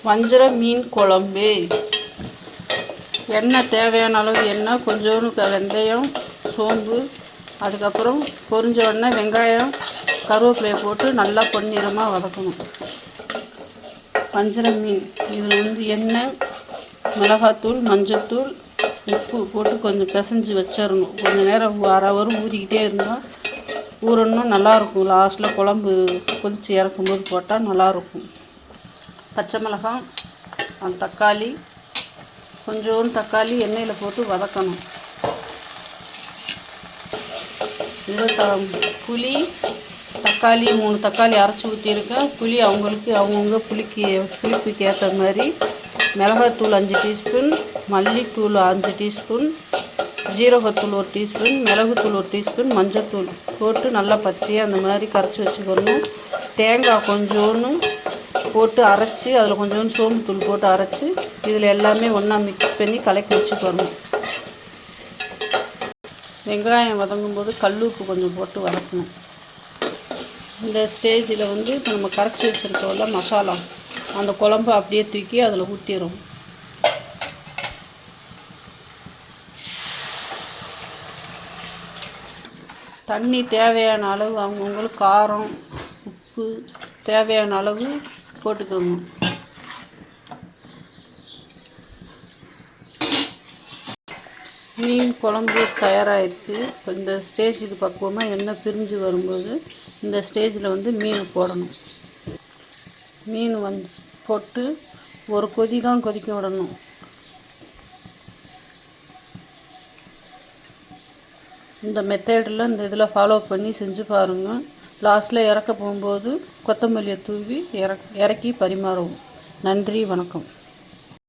வஞ்சர மீன் குழம்பு. எண்ணெய் தேவையான அளவு எண்ணெய், கொஞ்சோண்டு வெந்தயம், சோம்பு, அதுக்கப்புறம் பொரிஞ்ச உடனே வெங்காயம், கருவேப்பிலையை போட்டு நல்லா பொன்னிறமாக வதக்கணும். வஞ்சர மீன் இதில் எண்ணெய், மிளகாத்தூள், மஞ்சத்தூள், உப்பு போட்டு கொஞ்சம் பிசைஞ்சு வச்சிடணும். கொஞ்சம் நேரம் அரை ஊறிக்கிட்டே இருந்தால் ஊறணும், நல்லாயிருக்கும். லாஸ்ட்டில் குழம்பு கொதித்து இறக்கும்போது போட்டால் நல்லாயிருக்கும். பச்சை மிளகாய், தக்காளி, கொஞ்சோண்டு தக்காளி எண்ணெயில் போட்டு வதக்கணும். இதில் புளி, தக்காளி 3 தக்காளி அரைச்சி ஊற்றிருக்கேன். புளி அவங்கவுங்க புளிப்புக்கு ஏற்ற மாதிரி. மிளகாத்தூள் 5 டீஸ்பூன், மல்லித்தூள் 5 டீஸ்பூன், ஜீரகத்தூள் 1 டீஸ்பூன், மிளகுத்தூள் 1 டீஸ்பூன், மஞ்சத்தூள் போட்டு நல்லா பச்சையாக அந்த மாதிரி கரைச்சி வச்சுக்கணும். தேங்காய் கொஞ்சோன்னு போட்டு அரைச்சி, அதில் கொஞ்சோண்டு சோம்பு தூள் போட்டு அரைச்சி இதில் எல்லாமே ஒன்றா மிக்ஸ் பண்ணி கலக்கி வச்சுக்கணும். வெங்காயம் வதங்கும்போது கல்லுப்பு கொஞ்சம் போட்டு வதக்கணும். இந்த ஸ்டேஜில் இப்போ நம்ம கரைச்சி வச்சுருக்கோம்ல மசாலா, அந்த குழம்பு அப்படியே தூக்கி அதில் ஊற்றிடும். தண்ணி தேவையான அளவு அவங்கவுங்களுக்கு காரம், உப்பு தேவையான அளவு போட்டுக்கோங்க. மீன் குழம்பு தயாராகிடுச்சு. இப்போ இந்த ஸ்டேஜுக்கு பக்குவமாக எண்ணெய் பிரிஞ்சு வரும்போது இந்த ஸ்டேஜில் மீன் போடணும். மீன் போட்டு ஒரு கொதி தான் கொதிக்க விடணும். இந்த மெத்தடில் இந்த இதில் ஃபாலோ பண்ணி செஞ்சு பாருங்கள். லாஸ்ட்டில் இறக்க போகும்போது கொத்தமல்லியை தூவி இறக்கி பரிமாறவும். நன்றி, வணக்கம்.